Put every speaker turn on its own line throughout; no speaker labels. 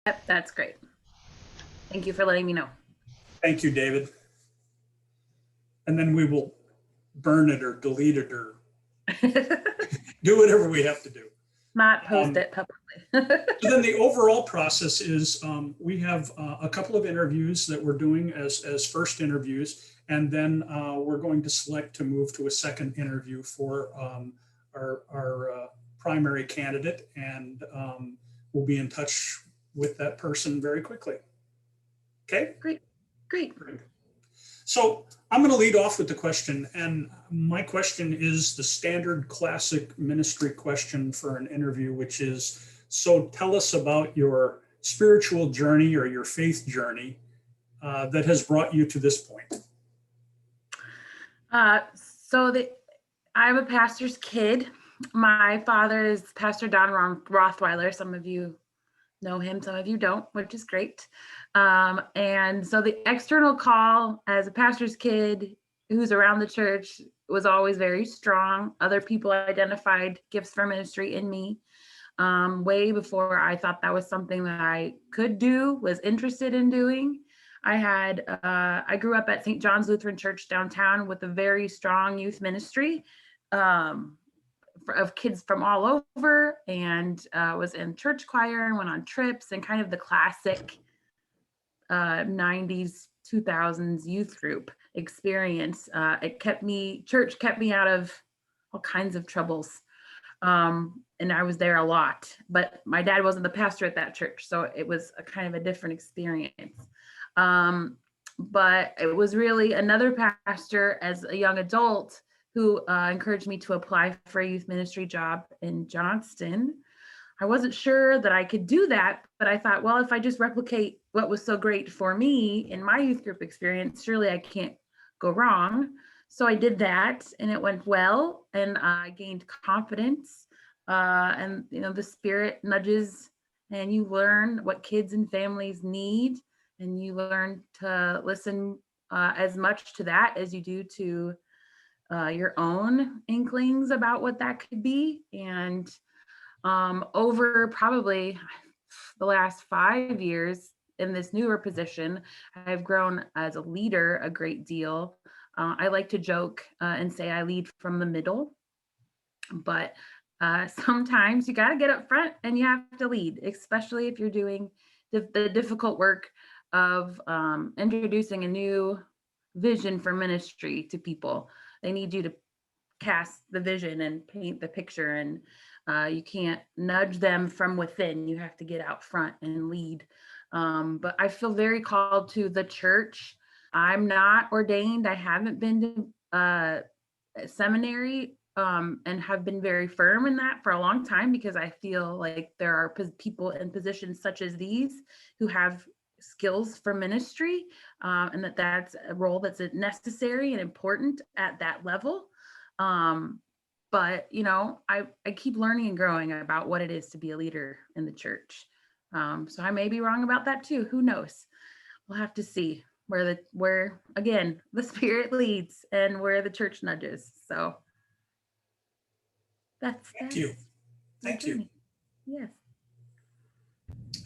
Yep, that's great. Thank you for letting me know.
Thank you, David. And then we will burn it or delete it or do whatever we have to do.
Not post it publicly.
So then the overall process is we have a couple of interviews that we're doing as first interviews, and then we're going to select to move to a second interview for our primary candidate, and we'll be in touch with that person very quickly. Okay?
Great. Great.
So I'm going to lead off with the question, and my question is the standard classic ministry question for an interview, which is, so tell us about your spiritual journey or your faith journey that has brought you to this point.
I'm a pastor's kid. My father is Pastor Don Rothweiler. Some of you know him, some of you don't, which is great. And so the external call as a pastor's kid who's around the church was always very strong. Other people identified gifts for ministry in me way before I thought that was something that I could do, was interested in doing. I grew up at St. John's Lutheran Church downtown with a very strong youth ministry of kids from all over, and was in church choir and went on trips and kind of the classic 90s, 2000s youth group experience. Church kept me out of all kinds of troubles. And I was there a lot, but my dad wasn't the pastor at that church. So it was a kind of a different experience. But it was really another pastor as a young adult who encouraged me to apply for a youth ministry job in Johnston. I wasn't sure that I could do that, but I thought, well, if I just replicate what was so great for me in my youth group experience, surely I can't go wrong. So I did that, and it went well, and I gained confidence. And the Spirit nudges, and you learn what kids and families need, and you learn to listen as much to that as you do to your own inklings about what that could be. And over probably the last 5 years in this newer position, I've grown as a leader a great deal. I like to joke and say I lead from the middle, but sometimes you got to get up front and you have to lead, especially if you're doing the difficult work of introducing a new vision for ministry to people. They need you to cast the vision and paint the picture, and you can't nudge them from within. You have to get out front and lead. But I feel very called to the church. I'm not ordained. I haven't been to seminary and have been very firm in that for a long time, because I feel like there are people in positions such as these who have skills for ministry, and that's a role that's necessary and important at that level. But I keep learning and growing about what it is to be a leader in the church. So I may be wrong about that too. Who knows? We'll have to see where again the Spirit leads and where the church nudges. So
Thank you. Thank you.
Yes.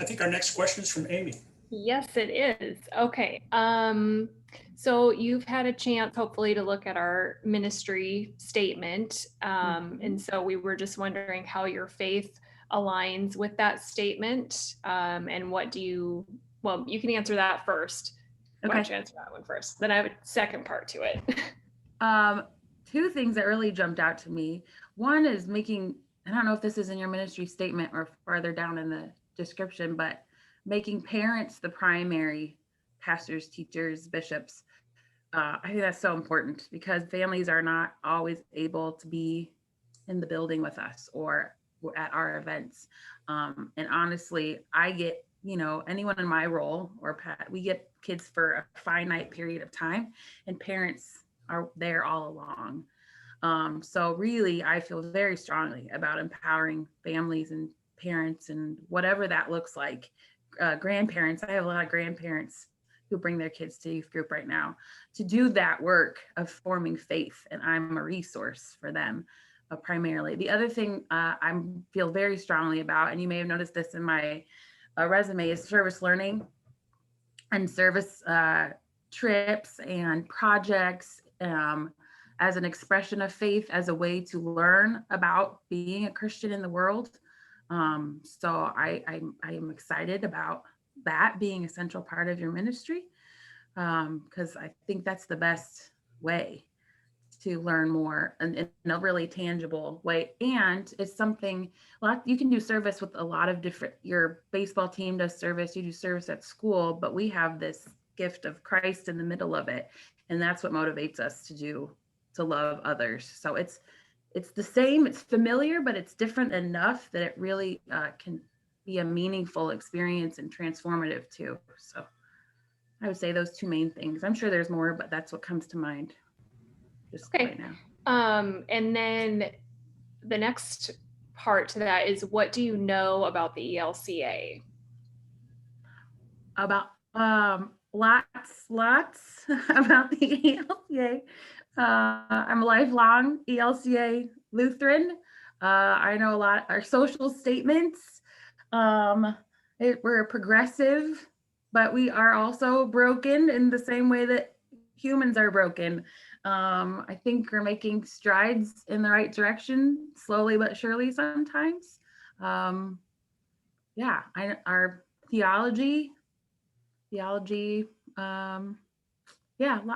I think our next question is from Amy.
Yes, it is. Okay. So you've had a chance, hopefully, to look at our ministry statement. And so we were just wondering how your faith aligns with that statement. And you can answer that first.
Okay.
Why don't you answer that one first? Then I have a second part to it.
Two things that really jumped out to me. One is I don't know if this is in your ministry statement or farther down in the description, but making parents the primary pastors, teachers, bishops. I think that's so important, because families are not always able to be in the building with us or at our events. And honestly, I get, anyone in my role we get kids for a finite period of time, and parents are there all along. So really, I feel very strongly about empowering families and parents and whatever that looks like. Grandparents, I have a lot of grandparents who bring their kids to youth group right now to do that work of forming faith, and I'm a resource for them primarily. The other thing I feel very strongly about, and you may have noticed this in my resume is service learning and service trips and projects, as an expression of faith, as a way to learn about being a Christian in the world. So I am excited about that being a central part of your ministry, because I think that's the best way to learn more and in a really tangible way. And it's something you can do service with a lot of different, your baseball team does service, you do service at school, but we have this gift of Christ in the middle of it. And that's what motivates us to love others. So it's the same, it's familiar, but it's different enough that it really can be a meaningful experience and transformative too. So I would say those two main things. I'm sure there's more, but that's what comes to mind just right now.
And then the next part to that is, what do you know about the ELCA?
About lots about the ELCA. I'm a lifelong ELCA Lutheran. I know a lot our social statements. We're progressive, but we are also broken in the same way that humans are broken. I think we're making strides in the right direction, slowly but surely sometimes. Yeah, our theology, yeah,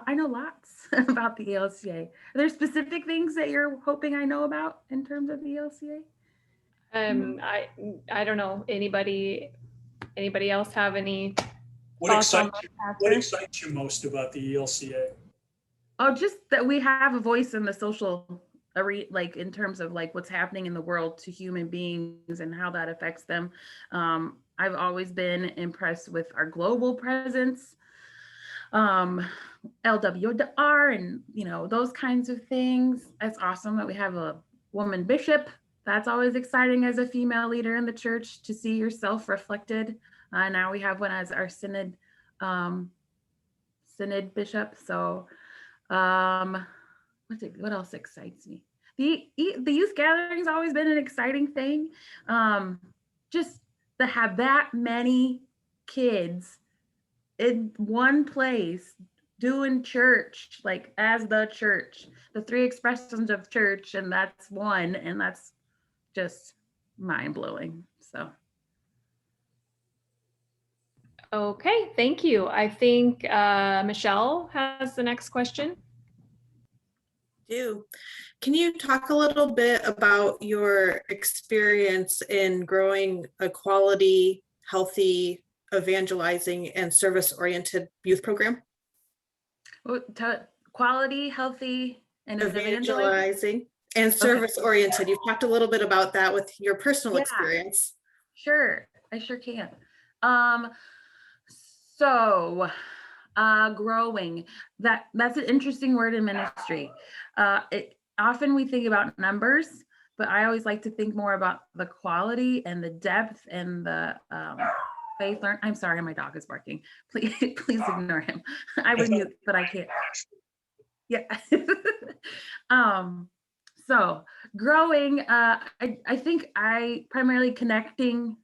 I know lots about the ELCA. Are there specific things that you're hoping I know about in terms of the ELCA?
I don't know. Anybody else have any
What
thoughts on
excites you most about the ELCA?
Oh, just that we have a voice in the social arena, like in terms of like what's happening in the world to human beings and how that affects them. I've always been impressed with our global presence, LWR, and those kinds of things. It's awesome that we have a woman bishop. That's always exciting as a female leader in the church to see yourself reflected. Now we have one as our synod bishop. So what else excites me? The youth gathering's always been an exciting thing. Just to have that many kids in one place doing church, like as the church, the three expressions of church, and that's one, and that's just mind-blowing. So
okay, thank you. I think Michelle has the next question.
Can you talk a little bit about your experience in growing a quality, healthy, evangelizing, and service-oriented youth program?
Quality, healthy, and
evangelizing and service-oriented. You've talked a little bit about that with your personal experience.
Sure, I sure can. So growing, that's an interesting word in ministry. Often we think about numbers, but I always like to think more about the quality and the depth and the faith learn. I'm sorry, my dog is barking. Please ignore him. I would mute, but I can't. Yeah. So growing, I think I primarily connecting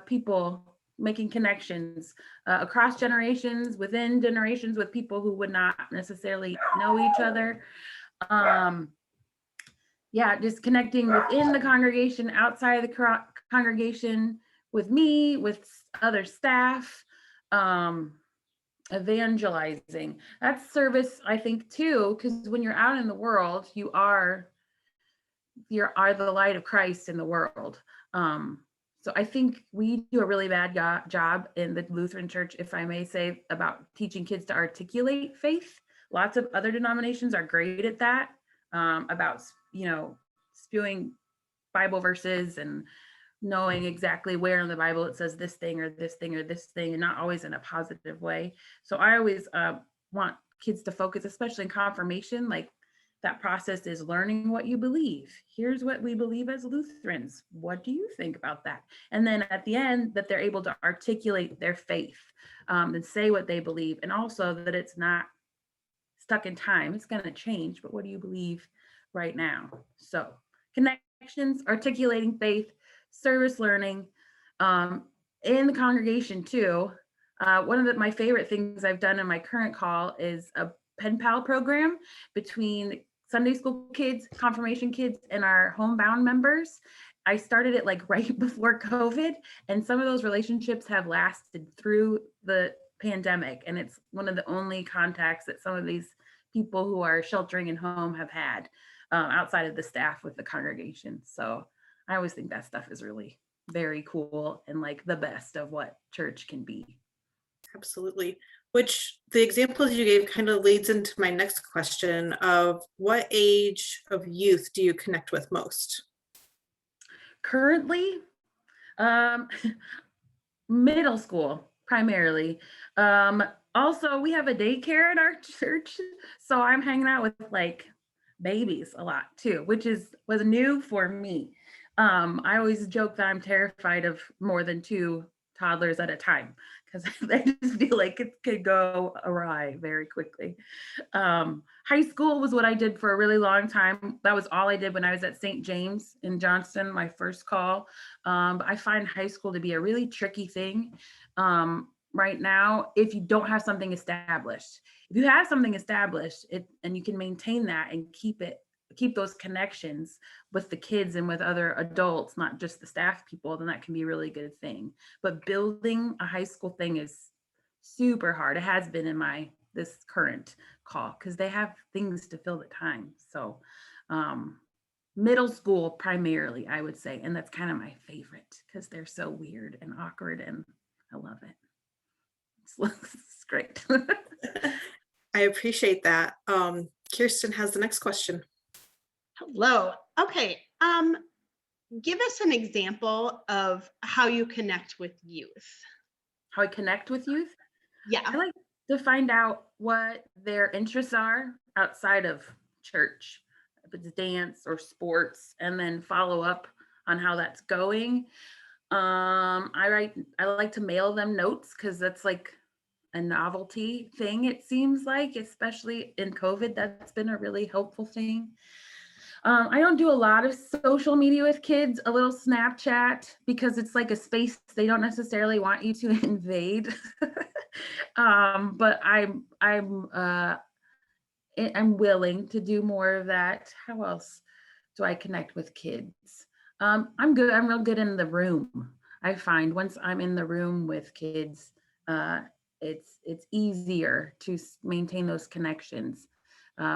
people, making connections across generations, within generations, with people who would not necessarily know each other. Yeah, just connecting within the congregation, outside of the congregation, with me, with other staff, evangelizing. That's service, I think, too, because when you're out in the world, you are the light of Christ in the world. So I think we do a really bad job in the Lutheran Church, if I may say, about teaching kids to articulate faith. Lots of other denominations are great at that, about, spewing Bible verses and knowing exactly where in the Bible it says this thing or this thing or this thing, and not always in a positive way. So I always want kids to focus, especially in confirmation, like that process is learning what you believe. Here's what we believe as Lutherans. What do you think about that? And then at the end, that they're able to articulate their faith and say what they believe. And also that it's not stuck in time. It's going to change, but what do you believe right now? So connections, articulating faith, service learning, in the congregation too. One of my favorite things I've done in my current call is a pen pal program between Sunday school kids, confirmation kids, and our homebound members. I started it like right before COVID, and some of those relationships have lasted through the pandemic. And it's one of the only contacts that some of these people who are sheltering in home have had outside of the staff with the congregation. So I always think that stuff is really very cool and like the best of what church can be.
Absolutely. Which the examples you gave kind of leads into my next question of what age of youth do you connect with most?
Currently, um, middle school primarily. Also, we have a daycare at our church, so I'm hanging out with like babies a lot too, which was new for me. I always joke that I'm terrified of more than 2 toddlers at a time because I just feel like it could go awry very quickly. High school was what I did for a really long time. That was all I did when I was at St. James in Johnston, my first call. But I find high school to be a really tricky thing right now if you don't have something established. If you have something established and you can maintain that and keep those connections with the kids and with other adults, not just the staff people, then that can be a really good thing. But building a high school thing is super hard. It has been in this current call because they have things to fill the time. So middle school primarily, I would say, and that's kind of my favorite because they're so weird and awkward and I love it. It's great.
I appreciate that. Kirsten has the next question.
Hello. Okay. Give us an example of how you connect with youth.
How I connect with youth?
Yeah.
I like to find out what their interests are outside of church, if it's dance or sports, and then follow up on how that's going. I like to mail them notes because that's like a novelty thing, it seems like, especially in COVID. That's been a really helpful thing. I don't do a lot of social media with kids, a little Snapchat, because it's like a space they don't necessarily want you to invade. But I'm willing to do more of that. How else do I connect with kids? I'm good. I'm real good in the room. I find once I'm in the room with kids, it's easier to maintain those connections,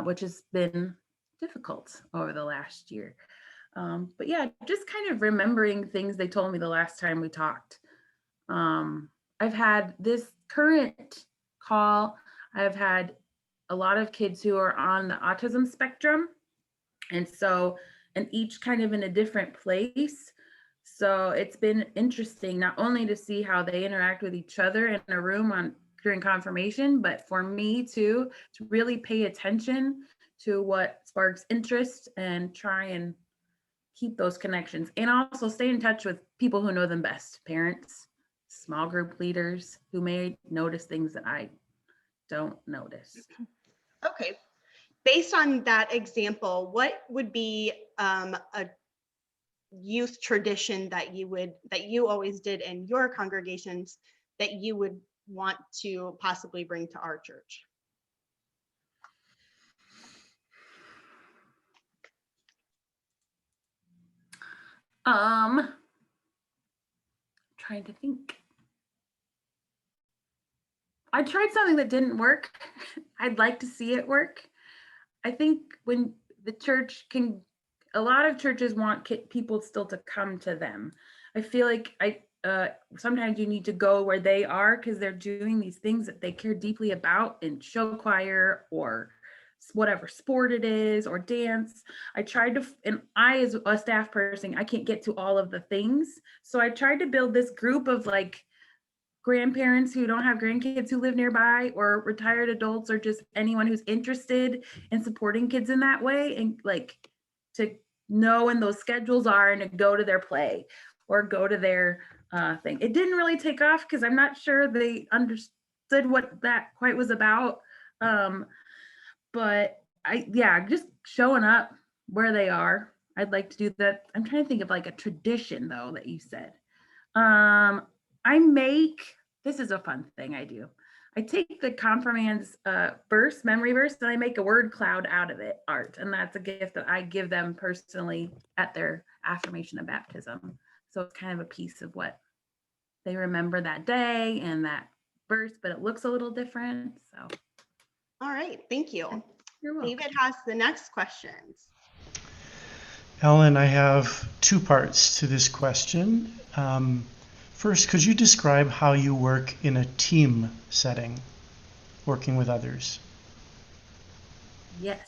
which has been difficult over the last year. But yeah, just kind of remembering things they told me the last time we talked. I've had this current call, I've had a lot of kids who are on the autism spectrum. And each kind of in a different place. So it's been interesting not only to see how they interact with each other in a room during confirmation, but for me too, to really pay attention to what sparks interest and try and keep those connections, and also stay in touch with people who know them best, parents, small group leaders who may notice things that I don't notice.
Okay. Based on that example, what would be a youth tradition that you always did in your congregations that you would want to possibly bring to our church?
Trying to think. I tried something that didn't work. I'd like to see it work. I think when the church a lot of churches want people still to come to them. I feel like sometimes you need to go where they are because they're doing these things that they care deeply about in show choir or whatever sport it is or dance. And I, as a staff person, I can't get to all of the things. So I tried to build this group of like grandparents who don't have grandkids who live nearby, or retired adults, or just anyone who's interested in supporting kids in that way, and like to know when those schedules are and to go to their play or go to their thing. It didn't really take off because I'm not sure they understood what that quite was about. But just showing up where they are. I'd like to do that. I'm trying to think of like a tradition though that you said. I make, this is a fun thing I do. I take the confirmand's memory verse, and I make a word cloud out of it, art. And that's a gift that I give them personally at their affirmation of baptism. So it's kind of a piece of what they remember that day and that verse, but it looks a little different. So
All right, thank you.
you're welcome.
David has the next questions.
Ellen, I have two parts to this question. First, could you describe how you work in a team setting, working with others?
Yes.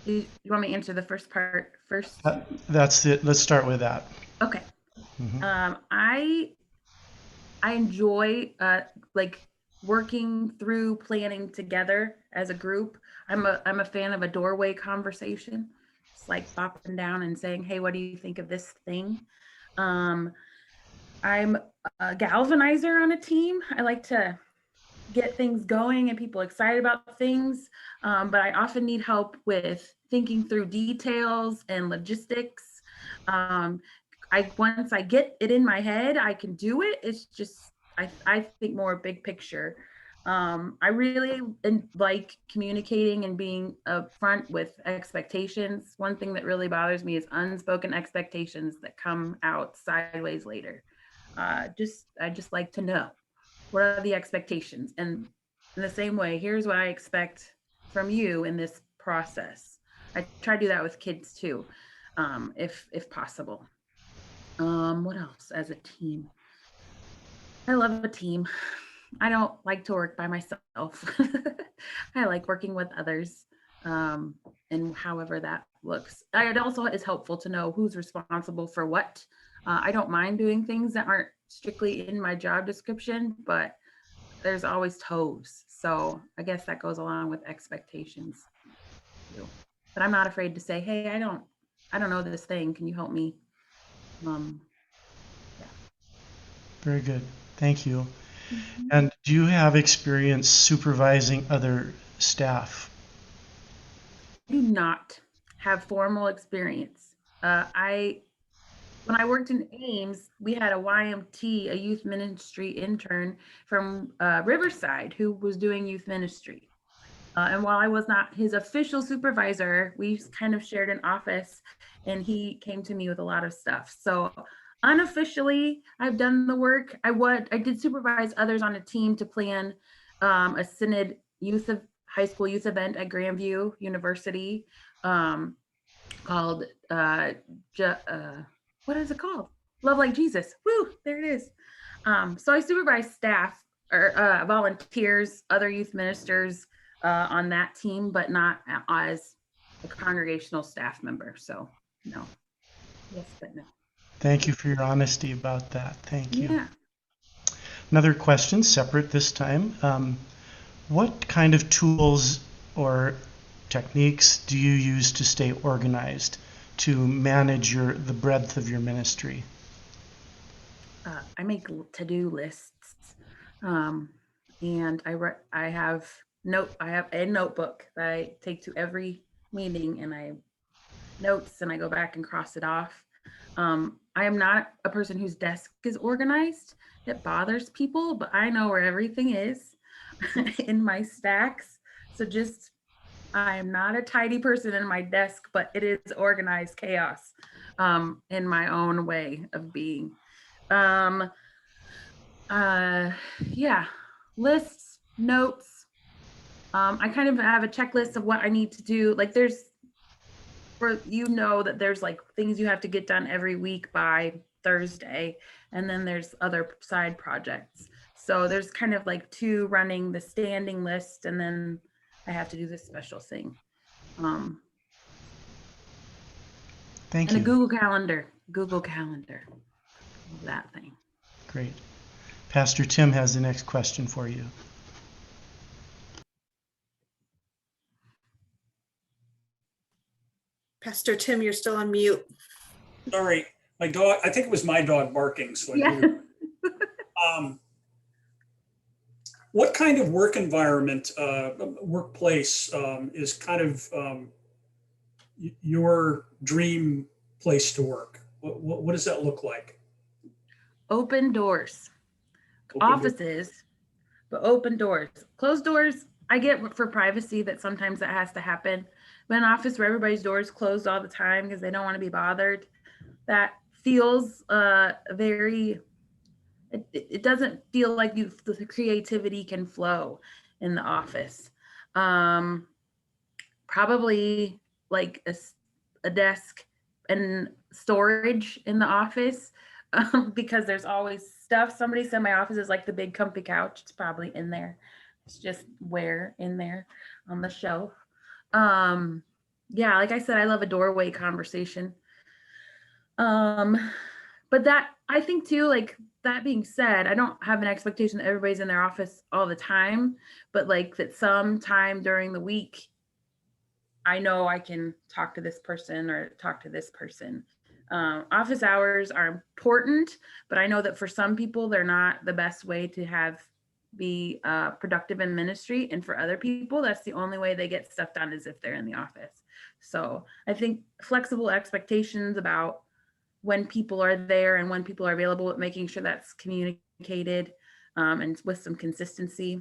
You want me to answer the first part first?
That's it. Let's start with that.
Okay.
Mhm.
I enjoy like working through planning together as a group. I'm a fan of a doorway conversation. It's like bopping down and saying, "Hey, what do you think of this thing?" Um, I'm a galvanizer on a team. I like to get things going and people excited about things, but I often need help with thinking through details and logistics. Um, once I get it in my head, I can do it. It's just I think more big picture. I really like communicating and being upfront with expectations. One thing that really bothers me is unspoken expectations that come out sideways later. I just like to know what are the expectations, and in the same way, here's what I expect from you in this process. I try to do that with kids too, if possible. What else as a team? I love a team. I don't like to work by myself. I like working with others, and however that looks. It also is helpful to know who's responsible for what. I don't mind doing things that aren't strictly in my job description, but there's always toes. So I guess that goes along with expectations too. But I'm not afraid to say, hey, I don't know this thing. Can you help me? Um, yeah.
Very good. Thank you.
Mhm.
And do you have experience supervising other staff?
I do not have formal experience. When I worked in Ames, we had a YMT, a youth ministry intern from Riverside who was doing youth ministry. And while I was not his official supervisor, we kind of shared an office and he came to me with a lot of stuff. So unofficially, I've done the work. I did supervise others on a team to plan a synod high school youth event at Grandview University called what is it called? Love Like Jesus. Woo, there it is. So I supervise staff or volunteers, other youth ministers on that team, but not as a congregational staff member. So no. Yes, but no.
Thank you for your honesty about that. Thank you.
Yeah.
Another question, separate this time. What kind of tools or techniques do you use to stay organized, to manage the breadth of your ministry?
I make to-do lists, and I have a notebook that I take to every meeting, and I notes and I go back and cross it off. I am not a person whose desk is organized. It bothers people, but I know where everything is in my stacks. So I am not a tidy person in my desk, but it is organized chaos in my own way of being. Um, yeah, lists, notes. I kind of have a checklist of what I need to do. Like there's that there's like things you have to get done every week by Thursday, and then there's other side projects. So there's kind of like two running the standing list, and then I have to do this special thing.
Thank
And
you.
a Google Calendar, that thing.
Great. Pastor Tim has the next question for you.
Pastor Tim, you're still on mute.
Sorry, my dog, I think it was my dog barking, so I
Yeah.
muted. What kind of work environment, workplace is kind of your dream place to work? What does that look like?
Open doors. offices, but open doors. Closed doors, I get for privacy that sometimes that has to happen. But an office where everybody's doors closed all the time because they don't want to be bothered, that feels very, it doesn't feel like the creativity can flow in the office. Probably like a desk and storage in the office, because there's always stuff. Somebody said my office is like the big comfy couch. It's probably in there. It's just where in there on the shelf. Yeah, like I said, I love a doorway conversation. But that, I think too, like that being said, I don't have an expectation that everybody's in their office all the time, but like that sometime during the week, I know I can talk to this person or talk to this person. Office hours are important, but I know that for some people, they're not the best way to be productive in ministry. And for other people, that's the only way they get stuff done is if they're in the office. So I think flexible expectations about when people are there and when people are available, but making sure that's communicated and with some consistency.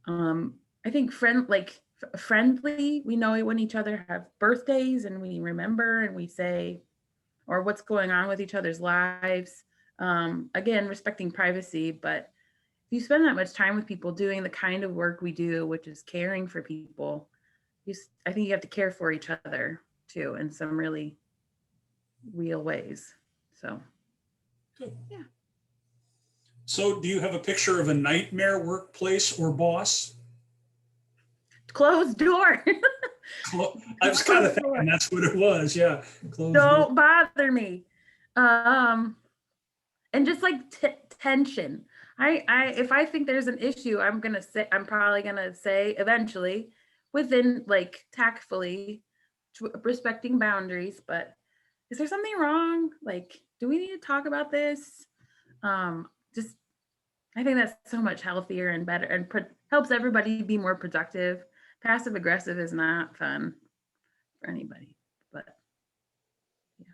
I think friendly, we know when each other have birthdays and we remember and we say, or what's going on with each other's lives. Again, respecting privacy, but if you spend that much time with people doing the kind of work we do, which is caring for people, I think you have to care for each other too in some really real ways. So,
Good.
Yeah.
So do you have a picture of a nightmare workplace or boss?
Closed door.
I was kind of thinking that's what it was. Yeah. Closed door.
Don't bother me. And just like tension. If I think there's an issue, I'm probably gonna say eventually, within like tactfully, respecting boundaries. But is there something wrong? Like, do we need to talk about this? Just, I think that's so much healthier and better and helps everybody be more productive. Passive aggressive is not fun for anybody, but yeah.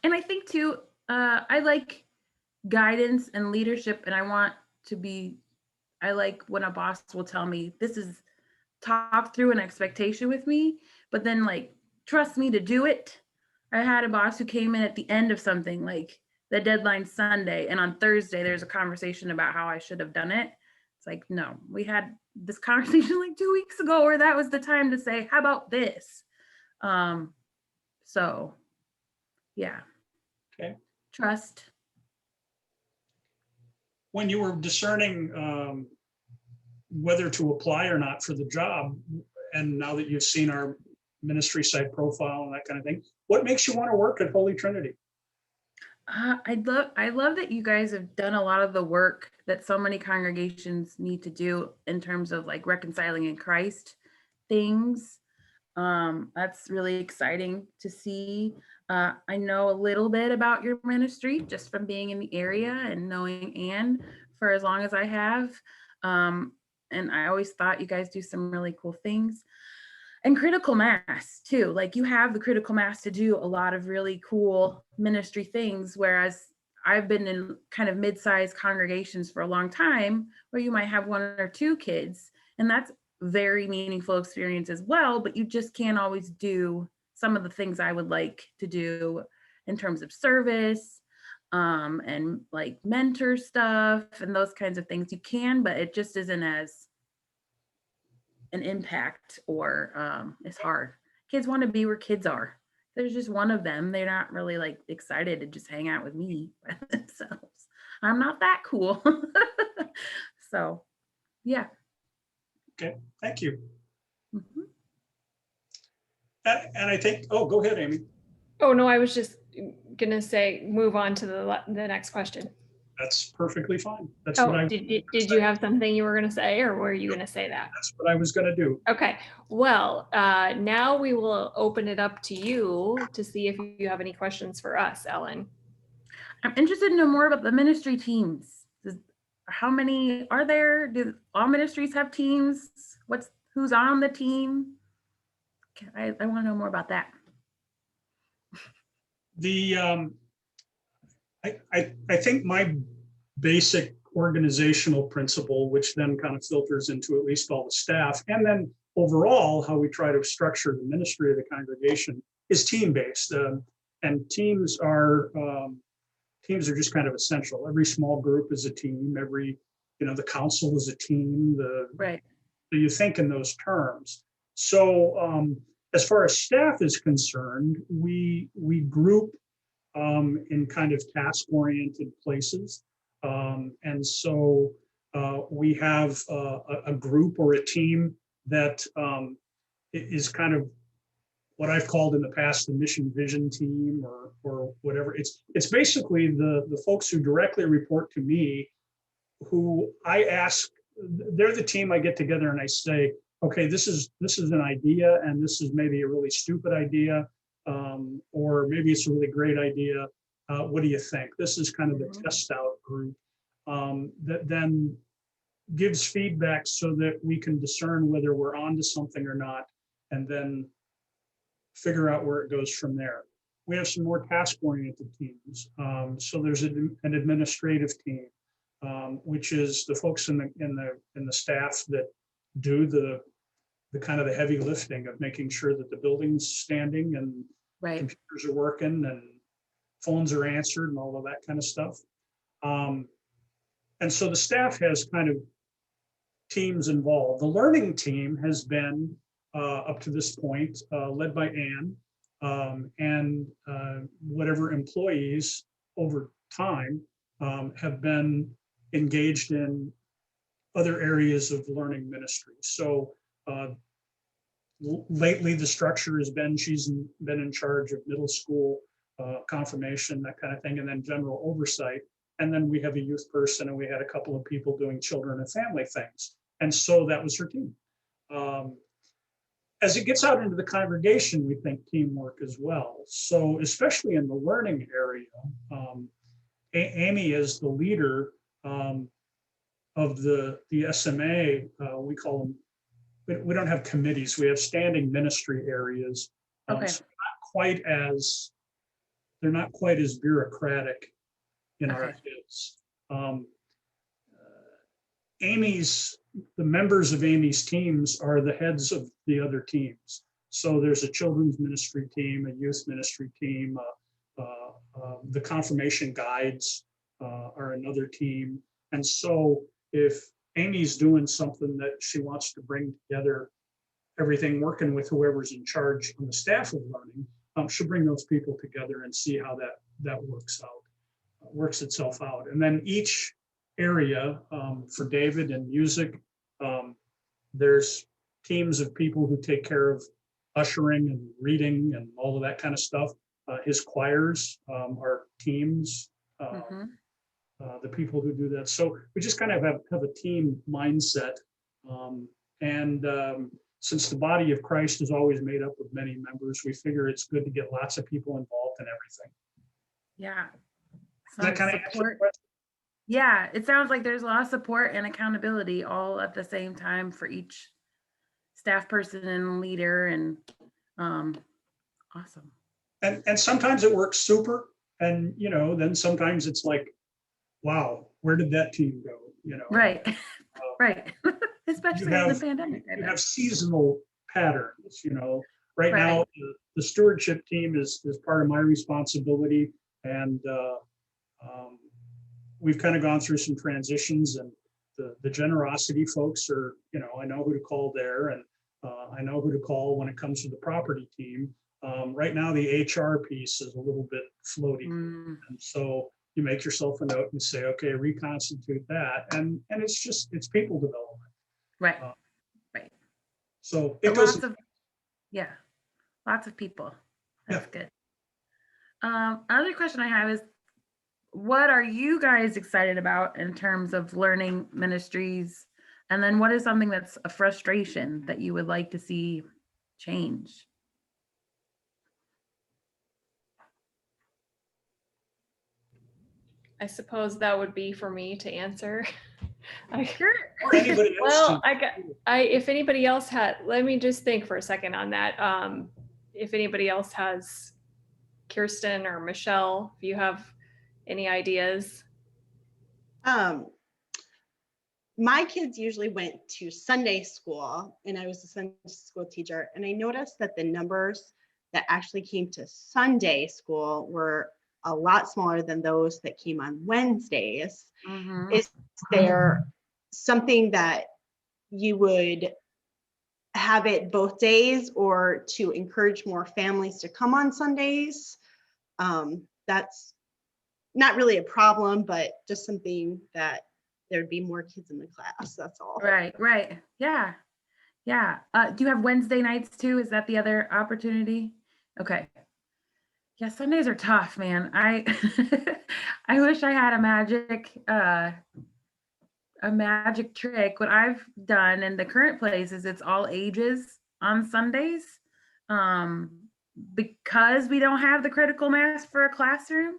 And I think too, I like guidance and leadership, and I like when a boss will tell me talk through an expectation with me, but then like trust me to do it. I had a boss who came in at the end of something, like the deadline Sunday, and on Thursday there's a conversation about how I should have done it. It's like, no, we had this conversation like 2 weeks ago, or that was the time to say, how about this? So yeah.
Okay.
Trust.
When you were discerning whether to apply or not for the job, and now that you've seen our ministry site profile and that kind of thing, what makes you want to work at Holy Trinity?
I love that you guys have done a lot of the work that so many congregations need to do in terms of like reconciling in Christ things. That's really exciting to see. I know a little bit about your ministry just from being in the area and knowing Anne for as long as I have. And I always thought you guys do some really cool things. And critical mass too. Like you have the critical mass to do a lot of really cool ministry things, whereas I've been in kind of mid-sized congregations for a long time where you might have 1 or 2 kids, and that's very meaningful experience as well, but you just can't always do some of the things I would like to do in terms of service and like mentor stuff and those kinds of things. You can, but it just isn't as an impact, or it's hard. Kids want to be where kids are. There's just one of them. They're not really like excited to just hang out with me by themselves. I'm not that cool. So yeah.
Okay, thank you.
Mm-hmm.
And I think, oh, go ahead, Amy.
Oh, no, I was just gonna say, move on to the next question.
That's perfectly fine. That's
Oh,
what
did you have something you were gonna say, or were you gonna say that?
That's what I was gonna do.
Okay, well, now we will open it up to you to see if you have any questions for us, Ellen.
I'm interested to know more about the ministry teams. How many are there? Do all ministries have teams? Who's on the team? I want to know more about that.
I think my basic organizational principle, which then kind of filters into at least all the staff. And then overall, how we try to structure the ministry of the congregation is team-based. And teams are just kind of essential. Every small group is a team. The council is a team.
Right.
So you think in those terms. So as far as staff is concerned, we group in kind of task-oriented places. And so we have a group or a team that is kind of what I've called in the past the mission vision team or whatever. It's basically the folks who directly report to me, who I ask, they're the team I get together and I say, okay, this is an idea, and this is maybe a really stupid idea, or maybe it's a really great idea. What do you think? This is kind of the test out group that then gives feedback so that we can discern whether we're onto something or not, and then figure out where it goes from there. We have some more task-oriented teams. So there's an administrative team, which is the folks in the staff that do the kind of the heavy lifting of making sure that the building's standing and
Right.
computers are working and phones are answered and all of that kind of stuff. And so the staff has kind of teams involved. The learning team has been up to this point led by Anne, and whatever employees over time have been engaged in other areas of learning ministry. So lately the structure has been, she's been in charge of middle school confirmation, that kind of thing, and then general oversight. And then we have a youth person, and we had a couple of people doing children and family things. And so that was her team. As it gets out into the congregation, we think teamwork as well. So especially in the learning area, Amy is the leader of the SMA. We call them, we don't have committees, we have standing ministry areas.
Okay.
So they're not quite as bureaucratic in our
Okay.
fields. The members of Amy's teams are the heads of the other teams. So there's a children's ministry team, a youth ministry team, the confirmation guides are another team. And so if Amy's doing something that she wants to bring together, everything working with whoever's in charge on the staff of learning, she'll bring those people together and see how that works itself out. And then each area for David and music, there's teams of people who take care of ushering and reading and all of that kind of stuff. His choirs are teams, the people who do that. So we just kind of have a team mindset. Since the body of Christ is always made up of many members, we figure it's good to get lots of people involved in everything.
Yeah.
Does that kind of answer the question?
Yeah, it sounds like there's a lot of support and accountability all at the same time for each staff person and leader, and awesome.
And sometimes it works super, and then sometimes it's like, wow, where did that team go?
Right. Right. Especially in the pandemic.
You have seasonal patterns. Right now the stewardship team is part of my responsibility, and we've kind of gone through some transitions, and the generosity folks are, I know who to call there, and I know who to call when it comes to the property team. Right now, the HR piece is a little bit floaty. And so you make yourself a note and say, okay, reconstitute that. And it's people development.
Right. Right.
So
But
it goes.
lots of people. That's good. Another question I have is, what are you guys excited about in terms of learning ministries? And then what is something that's a frustration that you would like to see change?
I suppose that would be for me to answer.
Sure.
Or anybody else.
If anybody else had, let me just think for a second on that. If anybody else has, Kirsten or Michelle, if you have any ideas.
My kids usually went to Sunday school, and I was a Sunday school teacher, and I noticed that the numbers that actually came to Sunday school were a lot smaller than those that came on Wednesdays.
Mhm.
Is there something that you would have it both days, or to encourage more families to come on Sundays? That's not really a problem, but just something that there'd be more kids in the class, that's all.
Right, right. Yeah. Yeah. Do you have Wednesday nights too? Is that the other opportunity? Okay. Yeah, Sundays are tough, man. I I wish I had a magic trick. What I've done in the current place is it's all ages on Sundays. Um, because we don't have the critical mass for a classroom.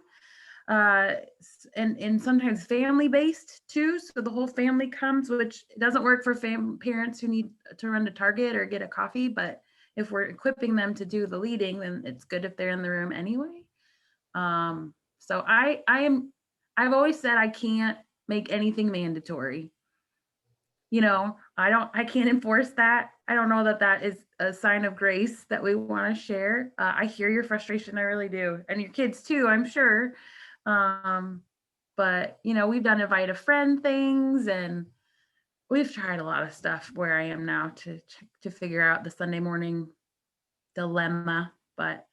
And sometimes family based too. So the whole family comes, which doesn't work for parents who need to run to Target or get a coffee. But if we're equipping them to do the leading, then it's good if they're in the room anyway. So I've always said I can't make anything mandatory. I can't enforce that. I don't know that that is a sign of grace that we want to share. I hear your frustration, I really do, and your kids too, I'm sure. But we've done invite a friend things, and we've tried a lot of stuff where I am now to figure out the Sunday morning dilemma. But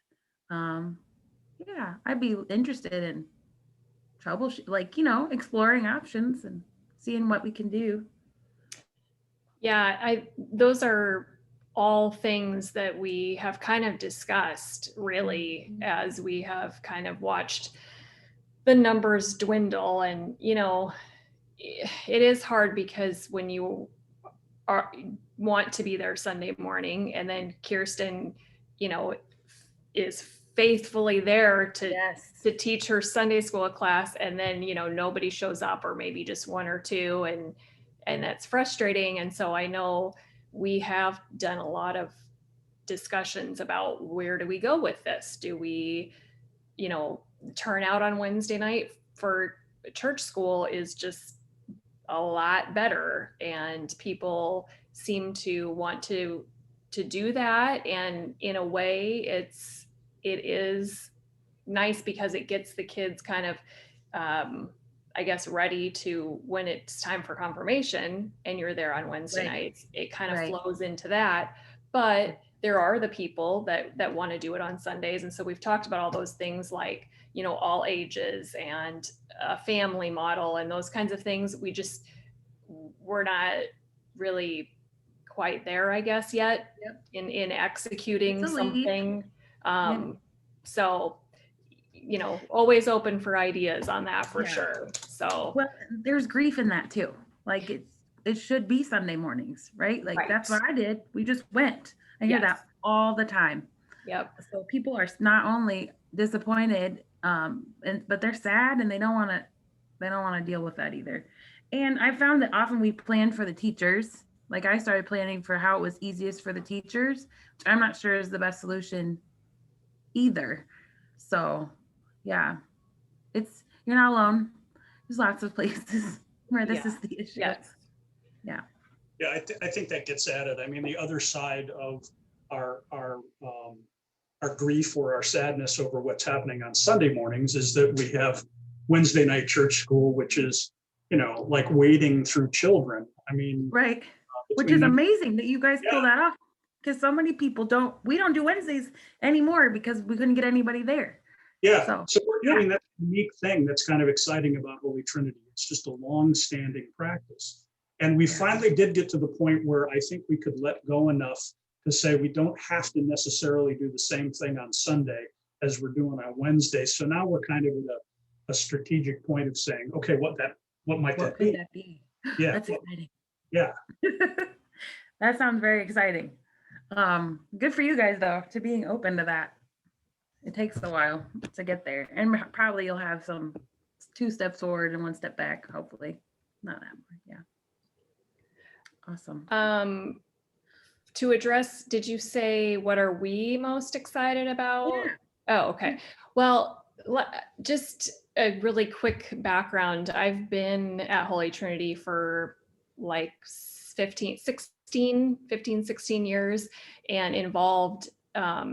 yeah, I'd be interested in exploring options and seeing what we can do.
Yeah, those are all things that we have kind of discussed really as we have kind of watched the numbers dwindle. And it is hard because when you want to be there Sunday morning, and then Kirsten, is faithfully there
Yes.
to teach her Sunday school class, and then nobody shows up, or maybe just one or two, and that's frustrating. And so I know we have done a lot of discussions about where do we go with this. Do we turn out on Wednesday night for church school is just a lot better, and people seem to want to do that. And in a way it is nice because it gets the kids kind of I guess ready to, when it's time for confirmation and you're there on Wednesday
Right.
nights, it kind of
Right.
flows into that. But there are the people that want to do it on Sundays. And so we've talked about all those things like, all ages and a family model and those kinds of things. We're not really quite there, I guess, yet.
Yep.
in executing
It's a leap.
something.
Yeah.
So, always open for ideas on that for
Yeah.
sure. So,
Well, there's grief in that too. Like it should be Sunday mornings, right? Like that's
Right.
what I did. We just went. I hear
Yes.
that all the time.
Yep.
So people are not only disappointed, but they're sad, and they don't want to deal with that either. And I found that often we plan for the teachers. Like I started planning for how it was easiest for the teachers, which I'm not sure is the best solution either. So yeah, you're not alone. There's lots of places where this is the issue.
Yes.
Yeah, I think that gets added. I mean, the other side of our grief or our sadness over what's happening on Sunday mornings is that we have Wednesday night church school, which is, like wading through children. I mean,
right, which is amazing that you guys pull that off, because so many people we don't do Wednesdays anymore because we couldn't get anybody there.
Yeah, so we're doing that unique thing that's kind of exciting about Holy Trinity. It's just a long-standing practice. And we finally did get to the point where I think we could let go enough to say we don't have to necessarily do the same thing on Sunday as we're doing on Wednesday. So now we're kind of at a strategic point of saying, okay, what might that
could
be?
that be?
Yeah.
That's exciting.
Yeah.
That sounds very exciting. Good for you guys though, to being open to that. It takes a while to get there, and probably you'll have some 2 steps forward and 1 step back, hopefully. Not that much. Yeah. Awesome.
To address, did you say what are we most excited about?
Yeah.
Oh, okay. Well, Just a really quick background. I've been at Holy Trinity for like 16 years and involved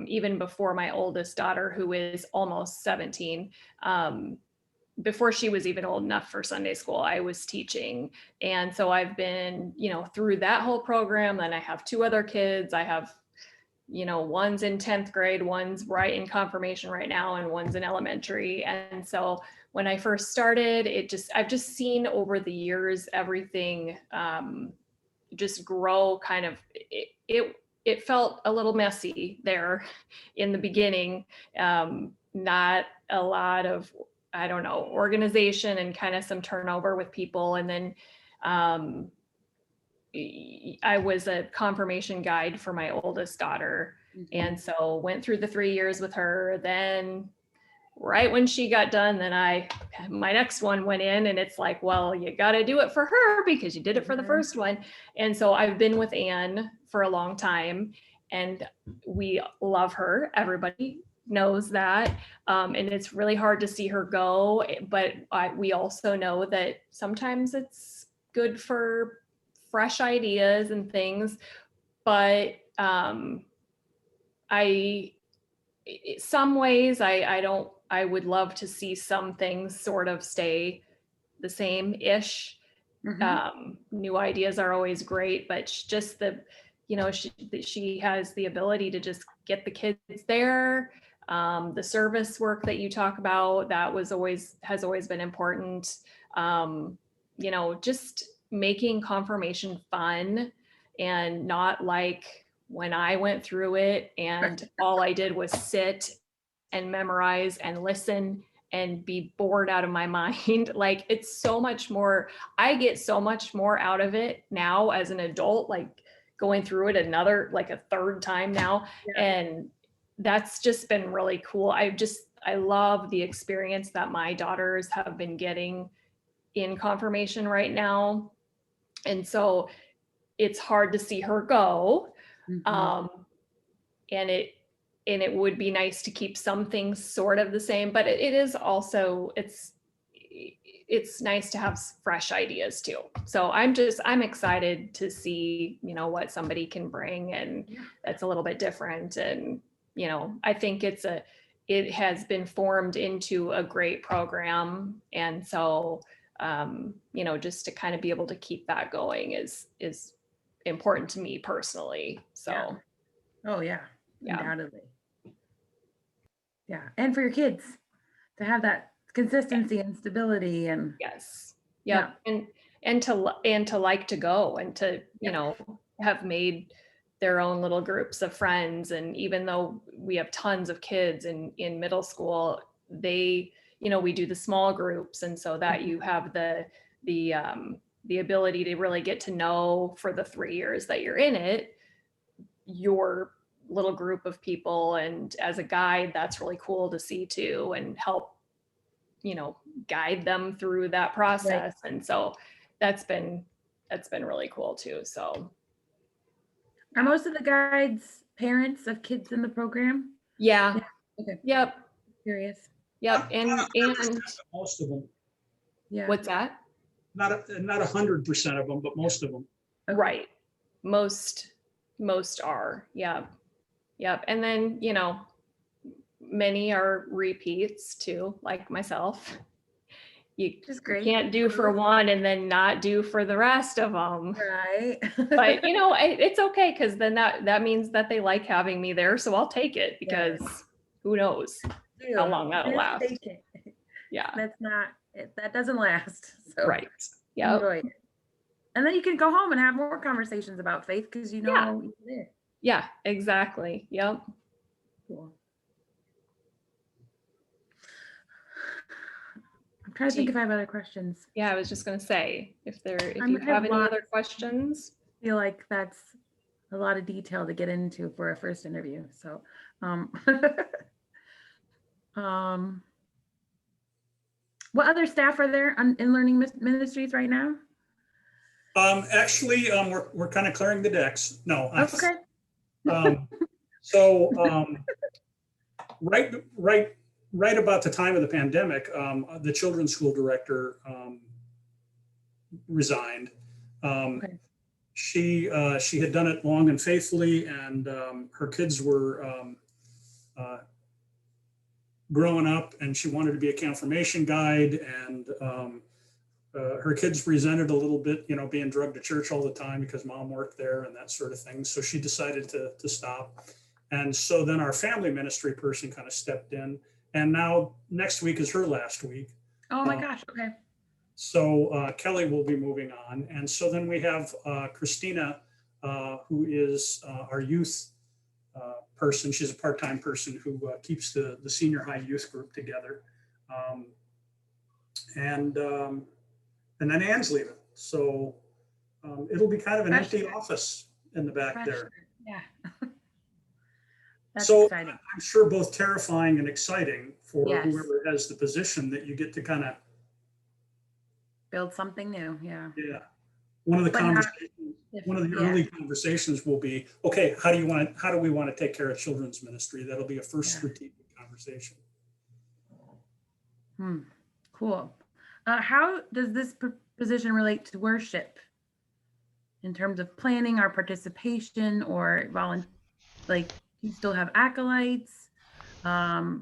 even before my oldest daughter, who is almost 17. Before she was even old enough for Sunday school, I was teaching. And so I've been, through that whole program. Then I have two other kids. I have, one's in 10th grade, one's right in confirmation right now, and one's in elementary. And so when I first started, I've just seen over the years, everything just grow kind of, it felt a little messy there in the beginning. Not a lot of, I don't know, organization and kind of some turnover with people. And then I was a confirmation guide for my oldest daughter. And so went through the 3 years with her. Then right when she got done, then my next one went in, and it's like, well, you got to do it for her because you did it for the first one. And so I've been with Anne for a long time, and we love her. Everybody knows that. And it's really hard to see her go, but we also know that sometimes it's good for fresh ideas and things. But some ways I would love to see some things sort of stay the same-ish. New ideas are always great, but just she has the ability to just get the kids there. The service work that you talk about, has always been important. Just making confirmation fun and not like when I went through it and all I did was sit and memorize and listen and be bored out of my mind. Like, it's so much more, I get so much more out of it now as an adult, like going through it a third time now. Yeah. And that's just been really cool. I love the experience that my daughters have been getting in confirmation right now. And so it's hard to see her go. And it would be nice to keep some things sort of the same, but it is also, it's nice to have fresh ideas too. So I'm excited to see, what somebody can bring, and that's a little bit different. And, I think it has been formed into a great program. And so, just to kind of be able to keep that going is important to me personally. So.
Yeah. Oh yeah.
Yeah.
Undoubtedly. Yeah. And for your kids to have that consistency and stability and
yes. Yep. Yeah. And to like to go and to, have made their own little groups of friends. And even though we have tons of kids in middle school, we do the small groups. And so that you have the ability to really get to know, for the 3 years that you're in it, your little group of people. And as a guide, that's really cool to see too, and help, guide them through that process. Right. And so that's been really cool too. So
are most of the guides parents of kids in the program?
Yeah.
Okay.
Yep.
Curious.
Yep. And
most of them.
Yeah. What's that?
Not 100% of them, but most of them.
Okay. Right. Most are. Yeah. Yep. And then, many are repeats too, like myself. You can't do for one and then not do for the rest of them.
Right.
But, it's okay, because then that means that they like having me there. So I'll take it, because who knows how long that'll last. Yeah.
That doesn't last. So
right. Yeah.
Enjoy it. And then you can go home and have more conversations about faith, because you're there.
Yeah, exactly. Yep.
Cool. I'm trying to think if I have other questions.
Yeah, I was just going to say, if you have any other questions.
I feel like that's a lot of detail to get into for a first interview. So, what other staff are there in Learning Ministries right now?
Actually, we're kind of clearing the decks. No.
Okay.
So right right about the time of the pandemic, the children's school director resigned.
Okay.
She had done it long and faithfully, and her kids were growing up, and she wanted to be a confirmation guide, and her kids resented a little bit, you know, being drugged to church all the time because mom worked there and that sort of thing. So she decided to stop. And so then our family ministry person kind of stepped in, and now next week is her last week.
Oh my gosh. Okay.
So Kelly will be moving on. And so then we have Christina, who is our youth person. She's a part-time person who keeps the senior high youth group together. And then Ann's leaving. So it'll be kind of an empty office in the back there.
Yeah. That's
So
exciting.
I'm sure both terrifying and exciting for
Yes.
whoever has the position, that you get to kind of,
Build something new. Yeah.
yeah. One of the
But not-
conversations, one of the early conversations will be, okay, how do we want to take care of children's ministry? That'll be a first
Yeah.
strategic conversation.
Cool. How does this position relate to worship in terms of planning our participation or like, you still have acolytes? I'd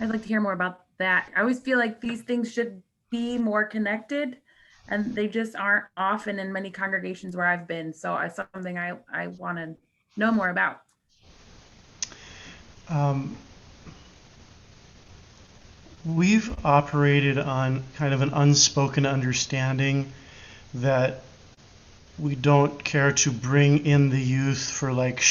like to hear more about that. I always feel like these things should be more connected, and they just aren't often in many congregations where I've been. So it's something I want to know more about.
We've operated on kind of an unspoken understanding that we don't care to bring in the youth for like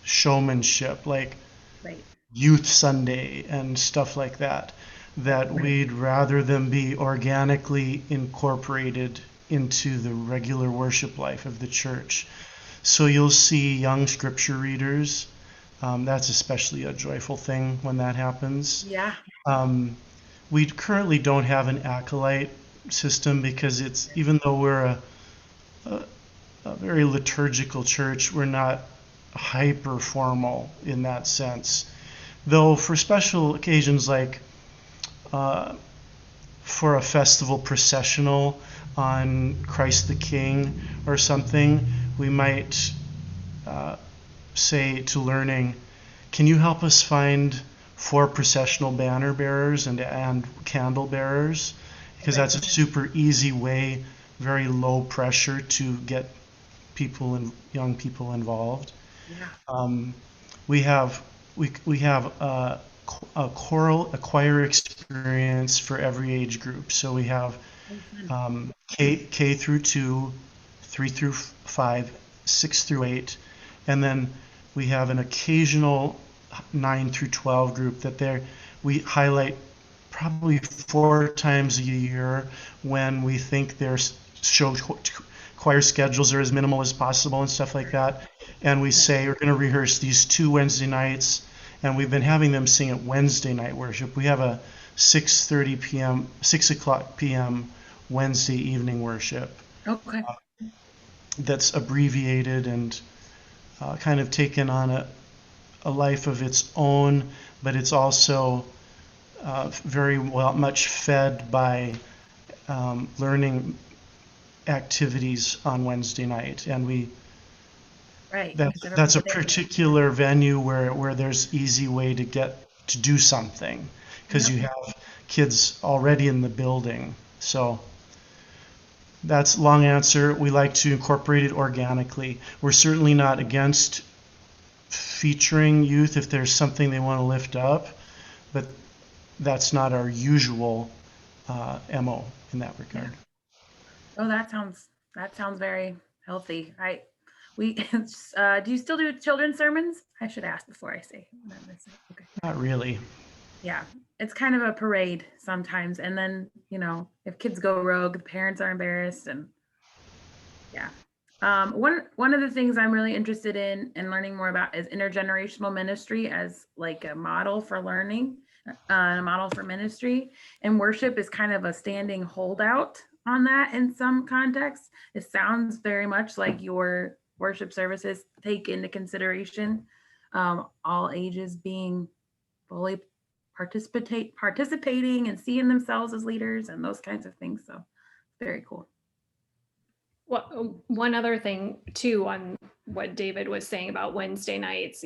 showmanship, like
Right.
Youth Sunday and stuff like that, that we'd rather them be organically incorporated into the regular worship life of the church. So you'll see young scripture readers. That's especially a joyful thing when that happens.
Yeah.
We currently don't have an acolyte system because it's, even though we're a very liturgical church, we're not hyper formal in that sense. Though for special occasions like for a festival processional on Christ the King or something, we might say to learning, can you help us find 4 processional banner bearers and candle bearers? Because that's a super easy way, very low pressure to get people and young people involved.
Yeah.
We have a choir experience for every age group. So we have K through 2, 3 through 5, 6 through 8, and then we have an occasional 9 through 12 group that we highlight probably 4 times a year when we think their choir schedules are as minimal as possible and stuff like that. And we say we're going to rehearse these 2 Wednesday nights, and we've been having them sing at Wednesday night worship. We have a 6 o'clock p.m. Wednesday evening worship.
Okay.
That's abbreviated and kind of taken on a life of its own, but it's also very much fed by learning activities on Wednesday night. And
Right.
that's a particular venue where there's easy way to get to do something, because you have kids already in the building. So that's long answer. We like to incorporate it organically. We're certainly not against featuring youth if there's something they want to lift up, but that's not our usual MO in that regard.
Oh, that sounds very healthy. Do you still do children's sermons? I should ask before I say. Okay.
Not really.
Yeah, it's kind of a parade sometimes, and then if kids go rogue, the parents are embarrassed, and yeah. One of the things I'm really interested in and learning more about is intergenerational ministry as like a model for learning, a model for ministry, and worship is kind of a standing holdout on that in some contexts. It sounds very much like your worship services take into consideration all ages being fully participating and seeing themselves as leaders and those kinds of things. So very cool.
Well, one other thing too on what David was saying about Wednesday nights,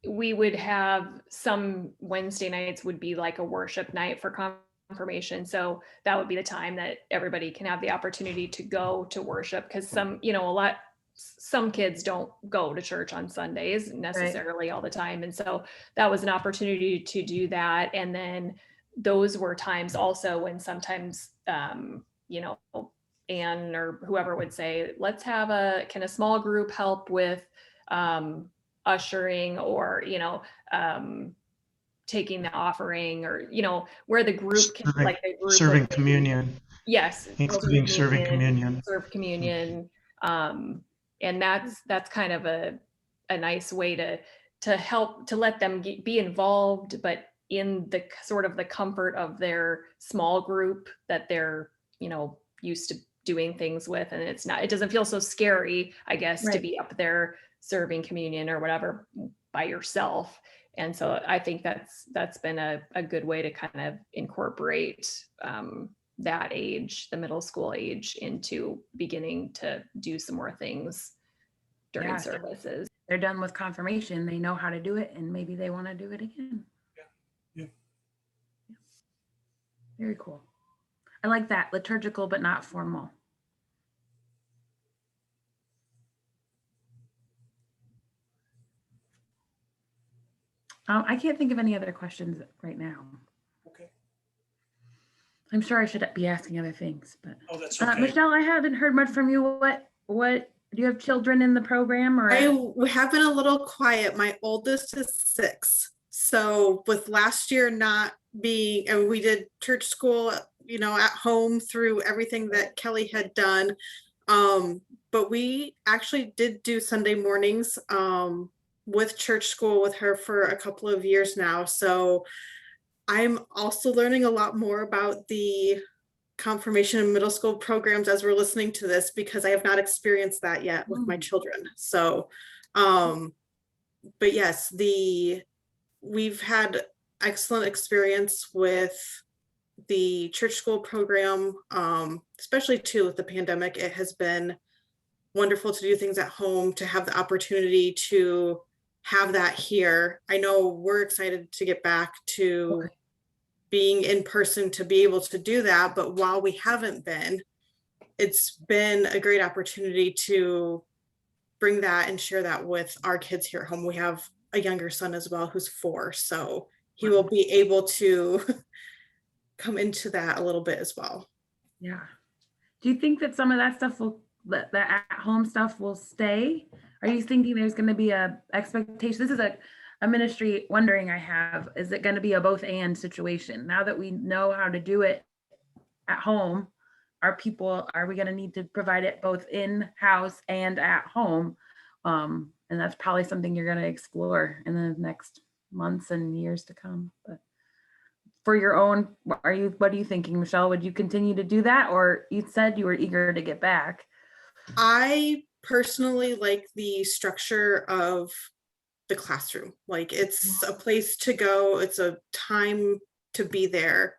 we would have some Wednesday nights would be like a worship night for confirmation. So that would be the time that everybody can have the opportunity to go to worship, because some kids don't go to church on Sundays necessarily all the time. And so that was an opportunity to do that. And then those were times also when sometimes, Anne or whoever would say, let's have can a small group help with ushering or, taking the offering, or, where the group can, like the group
serving communion.
Yes.
Including serving communion.
Serve communion. And that's kind of a nice way to help, to let them be involved, but in the sort of the comfort of their small group that they're, used to doing things with. And it doesn't feel so scary, I guess, to be up there serving communion or whatever by yourself. And so I think that's been a good way to kind of incorporate that age, the middle school age, into beginning to do some more things during services.
They're done with confirmation. They know how to do it, and maybe they want to do it again.
Yeah.
Very cool. I like that, liturgical but not formal. I can't think of any other questions right now.
Okay.
I'm sure I should be asking other things, but
that's okay.
Michelle, I haven't heard much from you. What do you have children in the program? Or
I have been a little quiet. My oldest is 6. So with last year not being, and we did church school, at home through everything that Kelly had done. But we actually did do Sunday mornings with church school with her for a couple of years now. So I'm also learning a lot more about the confirmation and middle school programs as we're listening to this, because I have not experienced that yet with my children. So, but yes, we've had excellent experience with the church school program, especially too with the pandemic. It has been wonderful to do things at home, to have the opportunity to have that here. I know we're excited to get back to being in person to be able to do that. But while we haven't been, it's been a great opportunity to bring that and share that with our kids here at home. We have a younger son as well, who's 4. So he will be able to come into that a little bit as well.
Yeah. Do you think that some of that stuff the at-home stuff will stay? Are you thinking there's going to be a expectation? This is a ministry wondering I have. Is it going to be a both and situation? Now that we know how to do it at home, are we going to need to provide it both in-house and at home? And that's probably something you're going to explore in the next months and years to come. But for your own, what are you thinking, Michelle? Would you continue to do that? Or you said you were eager to get back?
I personally like the structure of the classroom. Like, it's a place to go. It's a time to be there.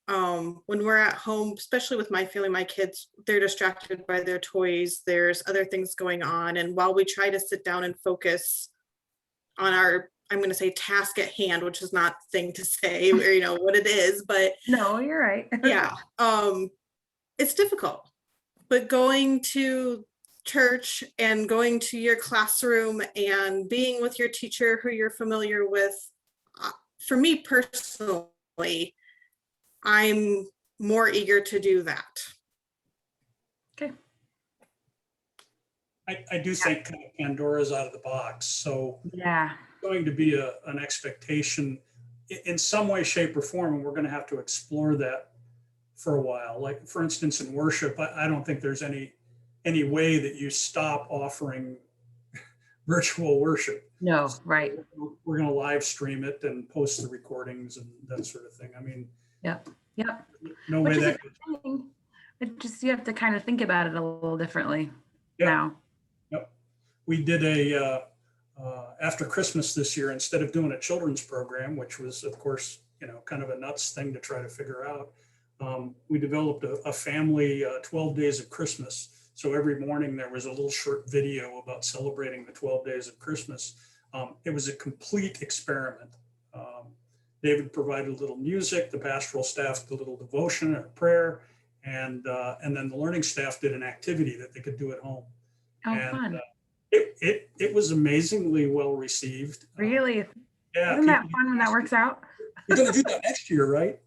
When we're at home, especially with my family, my kids, they're distracted by their toys. There's other things going on. And while we try to sit down and focus on our, I'm going to say, task at hand, which is not the thing to say, or what it is, but
no, you're right.
Yeah. It's difficult, but going to church and going to your classroom and being with your teacher who you're familiar with, for me personally, I'm more eager to do that.
Okay.
I do think kind of Pandora's out of the box. So
yeah,
going to be an expectation in some way, shape, or form, and we're going to have to explore that for a while. Like, for instance, in worship, I don't think there's any way that you stop offering virtual worship.
No, right.
We're going to live stream it and post the recordings and that sort of thing. I mean,
Yep.
no way that.
It just, you have to kind of think about it a little differently now.
Yep. We did a after Christmas this year, instead of doing a children's program, which was, of course, kind of a nuts thing to try to figure out, we developed a family 12 days of Christmas. So every morning there was a little short video about celebrating the 12 days of Christmas. It was a complete experiment. David provided a little music, the pastoral staff did a little devotion and a prayer, and then the learning staff did an activity that they could do at home.
Oh,
And
fun.
it was amazingly well received.
Really?
Yeah.
Isn't that fun when that works out?
You're going to do that next year, right?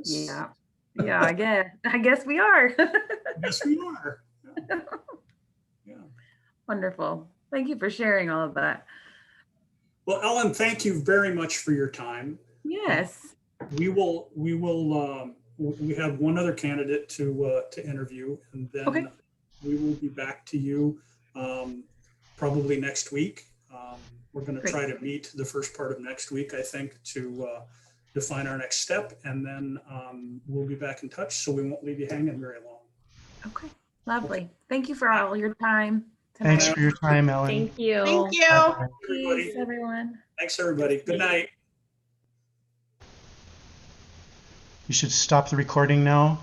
Yeah. Yeah, I guess we are.
Yes, we are. Yeah.
Wonderful. Thank you for sharing all of that.
Well, Ellen, thank you very much for your time.
Yes.
We have one other candidate to interview, and then
Okay.
we will be back to you probably next week. We're going to
Great.
try to meet the first part of next week, I think, to define our next step, and then we'll be back in touch, so we won't leave you hanging very long.
Okay. Lovely. Thank you for all your time
Thanks
tonight.
for your time, Ellen.
Thank you.
Thank you.
Bye-bye.
Everybody.
Peace, everyone.
Thanks, everybody. Good night.
You should stop the recording now.